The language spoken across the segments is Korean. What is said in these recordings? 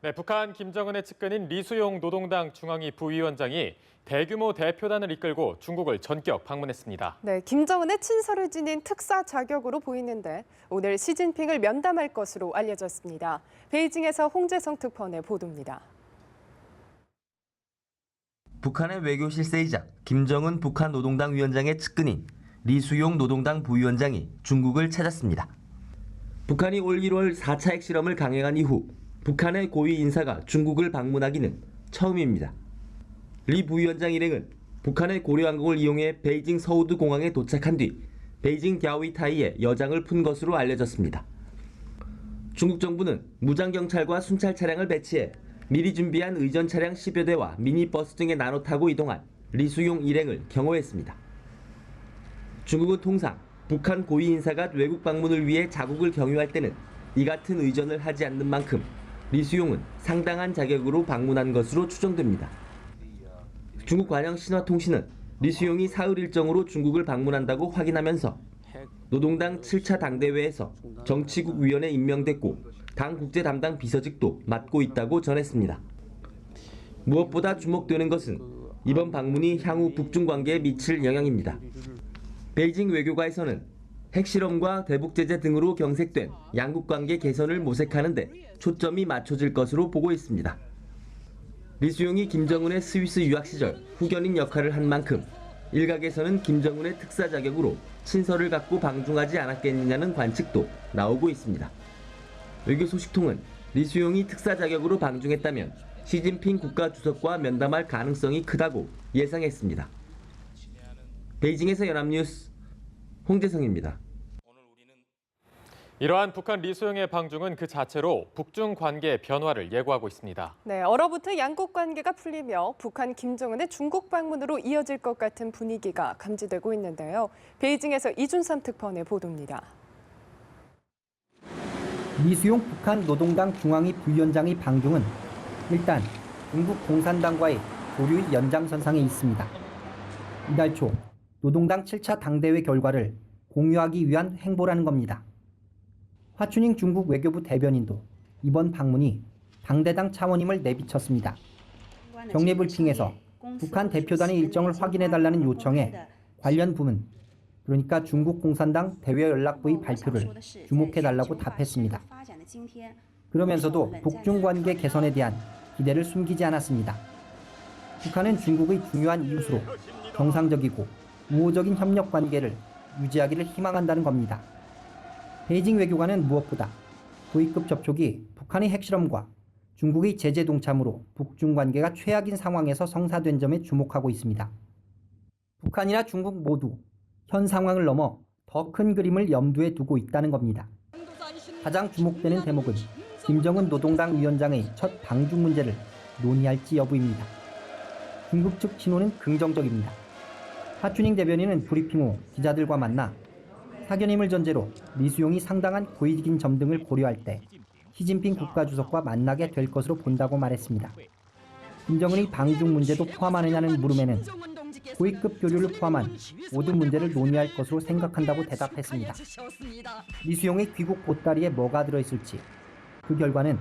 네, 북한 김정은의 측근인 리수용 노동당 중앙위 부위원장이 대규모 대표단을 이끌고 중국을 전격 방문했습니다. 네, 김정은의 친서를 지닌 특사 자격으로 보이는데 오늘 시진핑을 면담할 것으로 알려졌습니다. 베이징에서 홍재성 특파원의 보도입니다. 북한의 외교 실세이자 김정은 북한 노동당 위원장의 측근인 리수용 노동당 부위원장이 중국을 찾았습니다. 북한이 올 1월 4차 핵실험을 강행한 이후 북한의 고위 인사가 중국을 방문하기는 처음입니다. 리 부위원장 일행은 북한의 고려항공을 이용해 베이징 서우드 공항에 도착한 뒤 베이징 갸오위타이에 여장을 푼 것으로 알려졌습니다. 중국 정부는 무장경찰과 순찰 차량을 배치해 미리 준비한 의전 차량 10여 대와 미니버스 등에 나눠 타고 이동한 리수용 일행을 경호했습니다. 중국은 통상 북한 고위 인사가 외국 방문을 위해 자국을 경유할 때는 이 같은 의전을 하지 않는 만큼 리수용은 상당한 자격으로 방문한 것으로 추정됩니다. 중국 관영 신화통신은 리수용이 사흘 일정으로 중국을 방문한다고 확인하면서 노동당 7차 당대회에서 정치국 위원에 임명됐고 당 국제 담당 비서직도 맡고 있다고 전했습니다. 무엇보다 주목되는 것은 이번 방문이 향후 북중 관계에 미칠 영향입니다. 베이징 외교가에서는 핵실험과 대북 제재 등으로 경색된 양국 관계 개선을 모색하는 데 초점이 맞춰질 것으로 보고 있습니다. 리수용이 김정은의 스위스 유학 시절 후견인 역할을 한 만큼 일각에서는 김정은의 특사 자격으로 친서를 갖고 방중하지 않았겠느냐는 관측도 나오고 있습니다. 외교 소식통은 리수용이 특사 자격으로 방중했다면 시진핑 국가주석과 면담할 가능성이 크다고 예상했습니다. 베이징에서 연합뉴스 홍재성입니다. 이러한 북한 리수용의 방중은 그 자체로 북중 관계 변화를 예고하고 있습니다. 네, 얼어붙은 양국 관계가 풀리며 북한 김정은의 중국 방문으로 이어질 것 같은 분위기가 감지되고 있는데요. 베이징에서 이준삼 특파원의 보도입니다. 리수용 북한 노동당 중앙위 부위원장의 방중은 일단 중국 공산당과의 교류의 연장선상에 있습니다. 이달 초 노동당 7차 당대회 결과를 공유하기 위한 행보라는 겁니다. 화춘잉 중국 외교부 대변인도 이번 방문이 당대당 차원임을 내비쳤습니다. 격례 브리핑에서 북한 대표단의 일정을 확인해달라는 요청에 관련 부문, 그러니까 중국 공산당 대외연락부의 발표를 주목해달라고 답했습니다. 그러면서도 북중 관계 개선에 대한 기대를 숨기지 않았습니다. 북한은 중국의 중요한 이웃으로 정상적이고 우호적인 협력 관계를 유지하기를 희망한다는 겁니다. 베이징 외교관은 무엇보다 고위급 접촉이 북한의 핵실험과 중국의 제재 동참으로 북중 관계가 최악인 상황에서 성사된 점에 주목하고 있습니다. 북한이나 중국 모두 현 상황을 넘어 더 큰 그림을 염두에 두고 있다는 겁니다. 가장 주목되는 대목은 김정은 노동당 위원장의 첫 방중 문제를 논의할지 여부입니다. 중국 측 신호는 긍정적입니다. 하춘잉 대변인은 브리핑 후 기자들과 만나 사견임을 전제로 리수용이 상당한 고위직인 점 등을 고려할 때 시진핑 국가주석과 만나게 될 것으로 본다고 말했습니다. 김정은의 방중 문제도 포함하느냐는 물음에는 고위급 교류를 포함한 모든 문제를 논의할 것으로 생각한다고 대답했습니다. 리수용의 귀국 보따리에 뭐가 들어있을지 그 결과는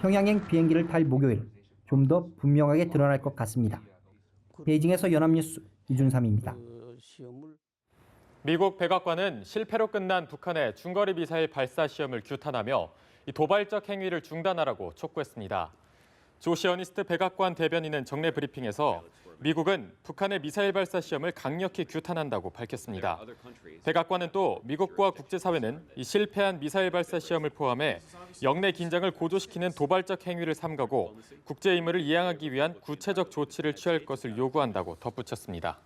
평양행 비행기를 탈 목요일 좀 더 분명하게 드러날 것 같습니다. 베이징에서 연합뉴스 이준삼입니다. 미국 백악관은 실패로 끝난 북한의 중거리 미사일 발사 시험을 규탄하며 이 도발적 행위를 중단하라고 촉구했습니다. 조 시어니스트 백악관 대변인은 정례 브리핑에서 미국은 북한의 미사일 발사 시험을 강력히 규탄한다고 밝혔습니다. 백악관은 또 미국과 국제사회는 이 실패한 미사일 발사 시험을 포함해 영내 긴장을 고조시키는 도발적 행위를 삼가고 국제 의무를 이행하기 위한 구체적 조치를 취할 것을 요구한다고 덧붙였습니다.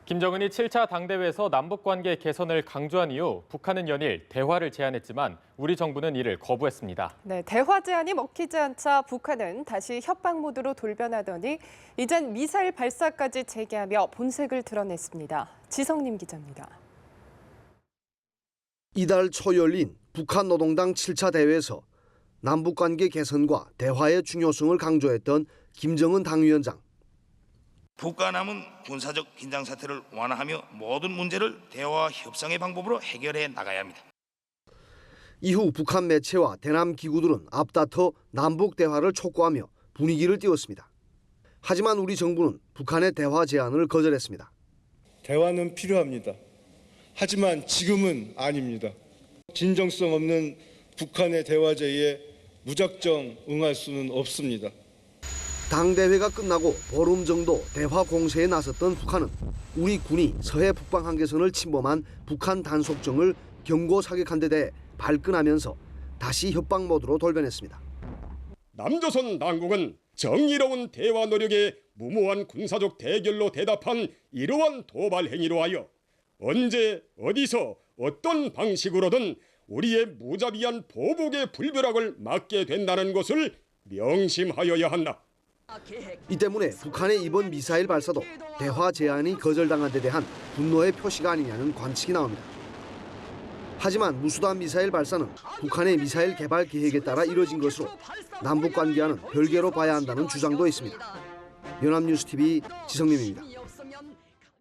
김정은이 7차 당대회에서 남북관계 개선을 강조한 이후 북한은 연일 대화를 제안했지만 우리 정부는 이를 거부했습니다. 네, 대화 제안이 먹히지 않자 북한은 다시 협박 모드로 돌변하더니 이젠 미사일 발사까지 재개하며 본색을 드러냈습니다. 지성님 기자입니다. 이달 초 열린 북한 노동당 7차 대회에서 남북관계 개선과 대화의 중요성을 강조했던 김정은 당위원장. 북한함은 군사적 긴장 사태를 완화하며 모든 문제를 대화와 협상의 방법으로 해결해 나가야 합니다. 이후 북한 매체와 대남 기구들은 앞다퉈 남북 대화를 촉구하며 분위기를 띄웠습니다. 하지만 우리 정부는 북한의 대화 제안을 거절했습니다. 대화는 필요합니다. 하지만 지금은 아닙니다. 진정성 없는 북한의 대화 제의에 무작정 응할 수는 없습니다. 당대회가 끝나고 보름 정도 대화 공세에 나섰던 북한은 우리 군이 서해 북방 한계선을 침범한 북한 단속정을 경고 사격한 데 대해 발끈하면서 다시 협박 모드로 돌변했습니다. 남조선 당국은 정의로운 대화 노력에 무모한 군사적 대결로 대답한 이러한 도발 행위로 하여 언제 어디서 어떤 방식으로든 우리의 무자비한 보복의 불벼락을 맞게 된다는 것을 명심하여야 한다. 이 때문에 북한의 이번 미사일 발사도 대화 제안이 거절당한 데 대한 분노의 표시가 아니냐는 관측이 나옵니다. 하지만 무수단 미사일 발사는 북한의 미사일 개발 계획에 따라 이뤄진 것으로 남북 관계와는 별개로 봐야 한다는 주장도 있습니다. 연합뉴스TV 지성림입니다.